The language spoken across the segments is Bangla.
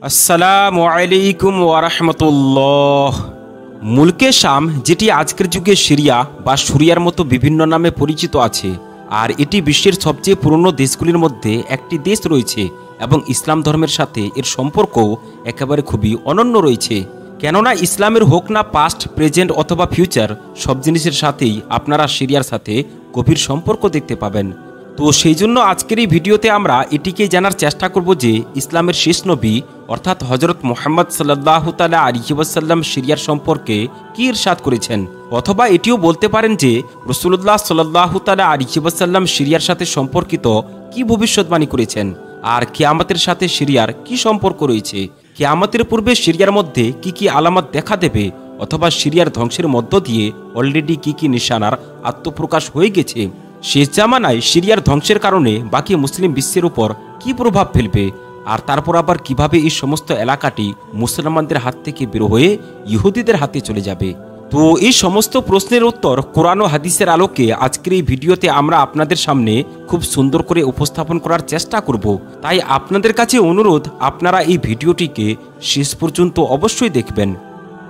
আসসালামু আলাইকুম ওয়া রাহমাতুল্লাহ। মুলকে শাম, যেটি আজকের যুগে সিরিয়া বা সুরিয়ার মতো বিভিন্ন নামে পরিচিত আছে, আর এটি বিশ্বের সবচেয়ে পুরনো দেশগুলির মধ্যে একটি দেশ রয়েছে এবং ইসলাম ধর্মের সাথে এর সম্পর্কও একেবারে খুবই অনন্য রয়েছে। কেননা ইসলামের হোক না পাস্ট, প্রেজেন্ট অথবা ফিউচার, সব জিনিসের সাথেই আপনারা সিরিয়ার সাথে গভীর সম্পর্ক দেখতে পাবেন। তো সেই জন্য আজকের এই ভিডিওতে আমরা এটিকে জানার চেষ্টা করব যে ইসলামের শেষ নবী অর্থাৎ হজরত মুহাম্মদ সাল্লাল্লাহু তাআলা আলাইহি ওয়াসাল্লাম সিরিয়ার সম্পর্কে কি ইরশাদ করেছেন, অথবা এটিও বলতে পারেন যে রাসূলুল্লাহ সাল্লাল্লাহু তাআলা আলাইহি ওয়াসাল্লাম সিরিয়ার সাথে সম্পর্কিত কি ভবিষ্যৎবাণী করেছেন, আর কিয়ামতের সাথে সিরিয়ার কি সম্পর্ক রয়েছে, কিয়ামতের পূর্বে সিরিয়ার মধ্যে কি কি আলামত দেখা দেবে, অথবা সিরিয়ার ধ্বংসের মধ্য দিয়ে অলরেডি কি কি নিশানার আত্মপ্রকাশ হয়ে গেছে, শেষ জামানায় সিরিয়ার ধ্বংসের কারণে বাকি মুসলিম বিশ্বের উপর কি প্রভাব ফেলবে, আর তারপর আবার কিভাবে এই সমস্ত এলাকাটি মুসলমানদের হাত থেকে বের হয়ে ইহুদিদের হাতে চলে যাবে। তো এই সমস্ত প্রশ্নের উত্তর কোরআন ও হাদিসের আলোকে আজকের এই ভিডিওতে আমরা আপনাদের সামনে খুব সুন্দর করে উপস্থাপন করার চেষ্টা করব। তাই আপনাদের কাছে অনুরোধ, আপনারা এই ভিডিওটিকে শেষ পর্যন্ত অবশ্যই দেখবেন।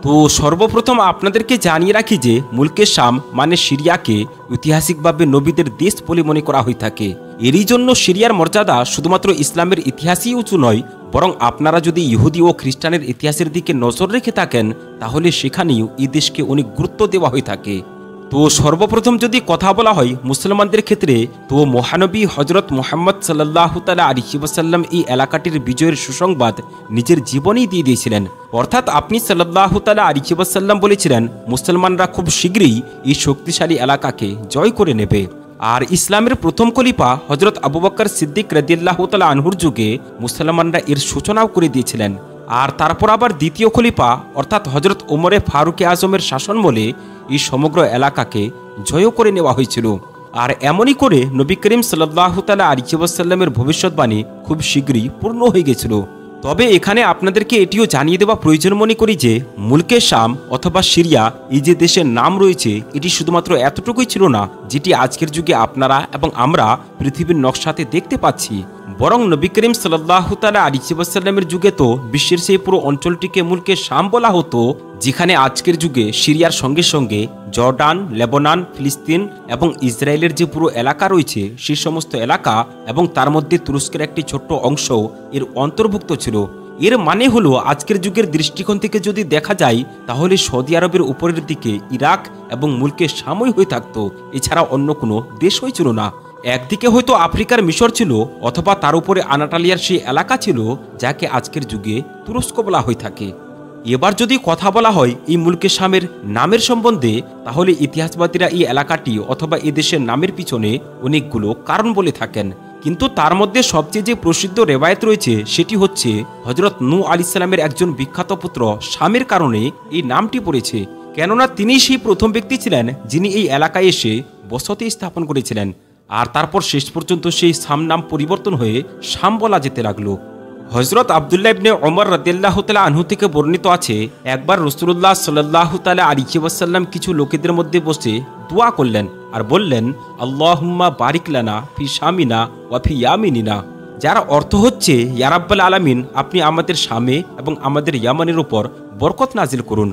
তো সর্বপ্রথম আপনাদেরকে জানিয়ে রাখি যে মুলকে শাম মানে সিরিয়াকে ঐতিহাসিকভাবে নবীদের দেশ বলে মনে করা হয়ে থাকে। এরই জন্য সিরিয়ার মর্যাদা শুধুমাত্র ইসলামের ইতিহাসই উঁচু নয়, বরং আপনারা যদি ইহুদি ও খ্রিস্টানের ইতিহাসের দিকে নজর রেখে থাকেন তাহলে সেখানেও এই দেশকে অনেক গুরুত্ব দেওয়া হয়ে থাকে। তো সর্বপ্রথম যদি কথা বলা হয় মুসলমানদের ক্ষেত্রে, তো মহানবী হজরত মুহাম্মদ সাল্লাল্লাহু তাআলা আলাইহি ওয়াসাল্লাম এই এলাকাটির বিজয়ের সুসংবাদ নিজের জীবনেই দিয়ে দিয়েছিলেন। অর্থাৎ আপনি সাল্লাল্লাহু তাআলা আলাইহি ওয়াসাল্লাম বলেছিলেন মুসলমানরা খুব শীঘ্রই এই শক্তিশালী এলাকাকে জয় করে নেবে। আর ইসলামের প্রথম খলিফা হজরত আবু বকর সিদ্দিক রাদিয়াল্লাহু তাআলা আনহুর যুগে মুসলমানরা এর সূচনাও করে দিয়েছিলেন। আর তারপর আবার দ্বিতীয় খলিফা অর্থাৎ হজরত ওমরে ফারুক আজমের শাসনমলে এই সমগ্র এলাকাকে জয় করে নেওয়া হয়েছিল। আর এমনই করে নবী করিম সাল্লাল্লাহু তাআলা আলাইহি ওয়াসাল্লামের ভবিষ্যৎবাণী খুব শীঘ্রই পূর্ণ হয়ে গেছিল। তবে এখানে আপনাদেরকে এটিও জানিয়ে দেওয়া প্রয়োজন মনে করি যে মুলকে শাম অথবা সিরিয়া এই যে দেশের নাম রয়েছে, এটি শুধুমাত্র এতটুকুই ছিল না যেটি আজকের যুগে আপনারা এবং আমরা পৃথিবীর নকশাতে দেখতে পাচ্ছি, বরং নবী করিম সাল্লাল্লাহু তাআলা আলাইহি ওয়াসাল্লামের যুগে তো বিশ্বের সেই পুরো অঞ্চলটিকে মুলকে শাম বলা হতো, যেখানে আজকের যুগে সিরিয়ার সঙ্গে সঙ্গে জর্ডান, লেবানন, ফিলিস্তিন এবং ইসরায়েলের যে পুরো এলাকা রয়েছে সেই সমস্ত এলাকা এবং তার মধ্যে তুরস্কের একটি ছোট্ট অংশ এর অন্তর্ভুক্ত ছিল। এর মানে হলো আজকের যুগের দৃষ্টিকোণ থেকে যদি দেখা যায় তাহলে সৌদি আরবের উপরের দিকে ইরাক এবং মুলকে শামই হয়ে থাকতো, এছাড়া অন্য কোনো দেশই ছিল না। একদিকে হয়তো আফ্রিকার মিশর ছিল, অথবা তার উপরে আনাটালিয়ার সেই এলাকা ছিল যাকে আজকের যুগে তুরস্ক বলা হয়ে থাকে। এবার যদি কথা বলা হয় এই মুলকে শামের নামের সম্বন্ধে, তাহলে ইতিহাসবাদীরা এই এলাকাটি অথবা এ দেশের নামের পিছনে অনেকগুলো কারণ বলে থাকেন, কিন্তু তার মধ্যে সবচেয়ে যে প্রসিদ্ধ রেওয়ায়েত রয়েছে সেটি হচ্ছে হজরত নূহ আলাইহিস সালামের একজন বিখ্যাত পুত্র শামের কারণে এই নামটি পড়েছে। কেননা তিনি সেই প্রথম ব্যক্তি ছিলেন যিনি এই এলাকায় এসে বসতি স্থাপন করেছিলেন, আর তারপর শেষ পর্যন্ত সেই শাম নাম পরিবর্তন হয়ে শাম বলা যেতে লাগলো। হজরত আব্দুল্লাহ ইবনে ওমর রাদিয়াল্লাহু তাআলা আনহু থেকে বর্ণিত আছে, একবার রাসূলুল্লাহ সাল্লাল্লাহু তাআলা আলাইহি ওয়াসাল্লাম কিছু লোকেদের মধ্যে বসে দোয়া করলেন আর বললেন, আল্লাহুম্মা বারিক লানা ফি শামিনা ওয়া ফি ইয়ামিনিনা, যার অর্থ হচ্ছে ইয়া রাব্বাল আলামিন, আপনি আমাদের শামে এবং আমাদের ইয়ামানের উপর বরকত নাজিল করুন।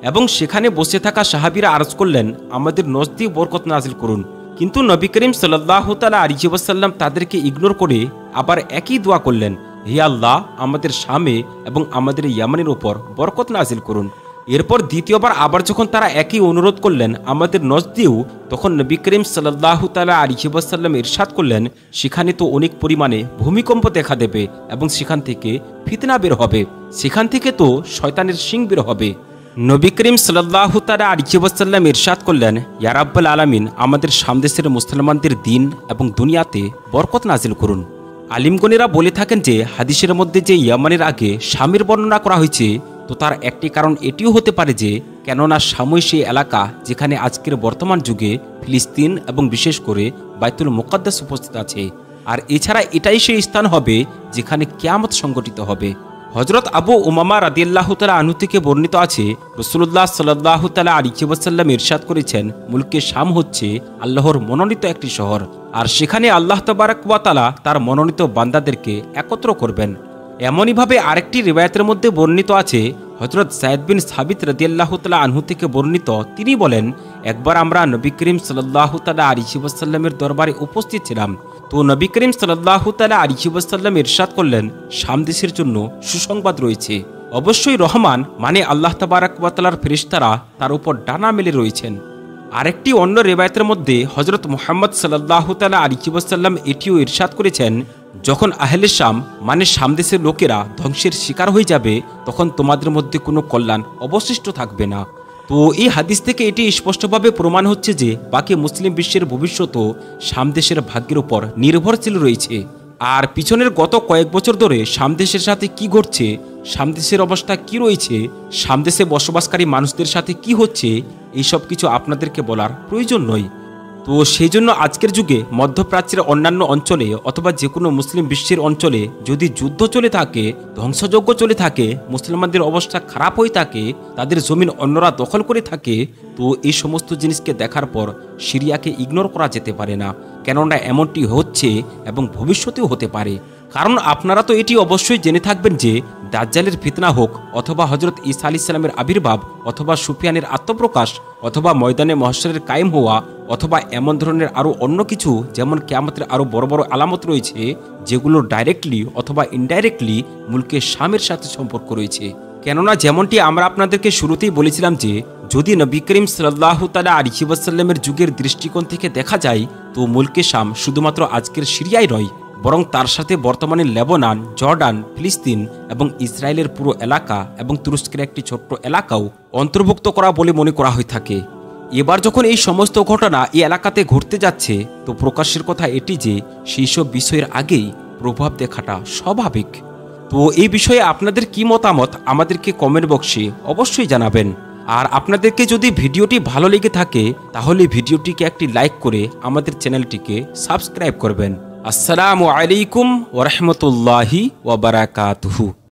এবং সেখানে বসে থাকা সাহাবীরা আরজ করলেন, আমাদের নজদে বরকত নাজিল করুন। কিন্তু নবী করিম সাল্লাল্লাহু তাআলা আলাইহি ওয়াসাল্লাম তাদেরকে ইগনোর করে আবার একই দোয়া করলেন, হে আল্লাহ, আমাদের শামে এবং আমাদের ইয়ামানের উপর বরকত নাজিল করুন। এরপর দ্বিতীয়বার আবার যখন তারা একই অনুরোধ করলেন আমাদের নজদেও, তখন নবী করিম সাল্লাল্লাহু তাআলা আলাইহি ওয়াসাল্লাম ইরশাদ করলেন, সেখানে তো অনেক পরিমাণে ভূমিকম্প দেখা দেবে এবং সেখান থেকে ফিতনা বের হবে, সেখান থেকে তো শয়তানের শিং বের হবে। নবী করিম সাল্লাল্লাহু তাআলা আলাইহি ওয়াসাল্লাম ইরশাদ করলেন, ইয়া রাব্বাল আলামিন, আমাদের সামদেশের মুসলমানদের দিন এবং দুনিয়াতে বরকত নাজিল করুন। আলিমগণেরা বলে থাকেন যে হাদিসের মধ্যে যে ইয়ামানের আগে শামের বর্ণনা করা হয়েছে, তো তার একটি কারণ এটিও হতে পারে যে কেননা শামই সেই এলাকা যেখানে আজকের বর্তমান যুগে ফিলিস্তিন এবং বিশেষ করে বাইতুল মুকাদ্দাস উপস্থিত আছে, আর এছাড়া এটাই সেই স্থান হবে যেখানে কিয়ামত সংঘটিত হবে। হজরত আবু উমামা রাদিয়াল্লাহু তাআলা আনহু থেকে বর্ণিত আছে, রাসূলুল্লাহ সাল্লাল্লাহু তাআলা আলাইহি ওয়াসাল্লাম ইরশাদ করেছেন, মুলকে শাম হচ্ছে আল্লাহর মনোনীত একটি শহর, আর সেখানে আল্লাহ তাবারাক ওয়া তাআলা তার মনোনীত বান্দাদেরকে একত্র করবেন। এমনইভাবে আরেকটি রিওয়ায়াতের মধ্যে বর্ণিত আছে, হযরত যায়েদ বিন সাবিত রাদিয়াল্লাহু তাআলা আনহু থেকে বর্ণিত, তিনি বলেন, একবার আমরা নবী করিম সাল্লাল্লাহু তাআলা আলাইহি ওয়াসাল্লামের দরবারে উপস্থিত ছিলাম। তো নবী করিম সাল্লাল্লাহু তাআলা আলাইহি ওয়াসাল্লাম ইরশাদ করলেন, শাম দেশের জন্য সুসংবাদ রয়েছে। অবশ্যই রহমান মানে আল্লাহ তাবারাক ওয়া তাআলার ফেরেশতারা তার উপর ডানা মেলে রয়েছেন। আরেকটি অন্য রিওয়ায়াতের মধ্যে হযরত মুহাম্মদ সাল্লাল্লাহু তাআলা আলাইহি ওয়াসাল্লাম এটিও ইরশাদ করেছেন, যখন আহলে শাম মানে শাম দেশের লোকেরা ধ্বংসের শিকার হয়ে যাবে, তখন তোমাদের মধ্যে কোনো কল্যাণ অবশিষ্ট থাকবে না। তো এই হাদিস থেকে এটি স্পষ্টভাবে প্রমাণ হচ্ছে যে বাকি মুসলিম বিশ্বের ভবিষ্যৎও শাম দেশের ভাগ্যের উপর নির্ভরশীল রয়েছে। আর পিছনের গত কয়েক বছর ধরে শাম দেশের সাথে কি ঘটছে, শাম দেশের অবস্থা কি রয়েছে, শাম দেশে বসবাসকারী মানুষদের সাথে কি হচ্ছে, এইসব কিছু আপনাদেরকে বলার প্রয়োজন নয়। তো সেই জন্য আজকের যুগে মধ্যপ্রাচ্যের অন্যান্য অঞ্চলে অথবা যে কোনো মুসলিম বিশ্বের অঞ্চলে যদি যুদ্ধ চলে থাকে, ধ্বংসযজ্ঞ চলে থাকে, মুসলমানদের অবস্থা খারাপ হয়ে থাকে, তাদের জমিন অন্যরা দখল করে থাকে, তো এই সমস্ত জিনিসকে দেখার পর সিরিয়াকে ইগনোর করা যেতে পারে না। কেননা এমনটি হচ্ছে এবং ভবিষ্যতেও হতে পারে। কারণ আপনারা তো এটি অবশ্যই জেনে থাকবেন যে দাজ্জালের ফিতনা হোক, অথবা হযরত ঈসা আলাইহিস সালামের আবির্ভাব, অথবা সুফিয়ানের আত্মপ্রকাশ, অথবা ময়দানে মহশরের কায়েম হওয়া, অথবা এমন ধরনের আরও অন্য কিছু, যেমন কিয়ামতের আরও বড় বড় আলামত রয়েছে, যেগুলো ডাইরেক্টলি অথবা ইনডাইরেক্টলি মুলকে শামের সাথে সম্পর্ক রয়েছে। কেননা যেমনটি আমরা আপনাদেরকে শুরুতেই বলেছিলাম যে যদি নবী করিম সাল্লাল্লাহু তাআলা আলাইহি ওয়াসাল্লামের যুগের দৃষ্টিকোণ থেকে দেখা যায়, তো মুলকে শাম শুধুমাত্র আজকের সিরিয়াই নয়, বরং তার সাথে বর্তমানে লেবানন, জর্ডান, ফিলিস্তিন এবং ইসরায়েলের পুরো এলাকা এবং তুরস্কের একটি ছোট্ট এলাকাও অন্তর্ভুক্ত করা বলে মনে করা হয়ে থাকে। এবার যখন এই সমস্ত ঘটনা এই এলাকাতে ঘটতে যাচ্ছে, তো প্রকাশের কথা এটি যে সেই সব বিষয়ের আগেই প্রভাব দেখাটা স্বাভাবিক। তো এই বিষয়ে আপনাদের কি মতামত আমাদেরকে কমেন্ট বক্সে অবশ্যই জানাবেন। আর আপনাদেরকে যদি ভিডিওটি ভালো লেগে থাকে, তাহলে ভিডিওটিকে একটি লাইক করে আমাদের চ্যানেলটিকে সাবস্ক্রাইব করবেন। আসসালামু আলাইকুম ওয়া রাহমাতুল্লাহি ওয়া বারাকাতুহু।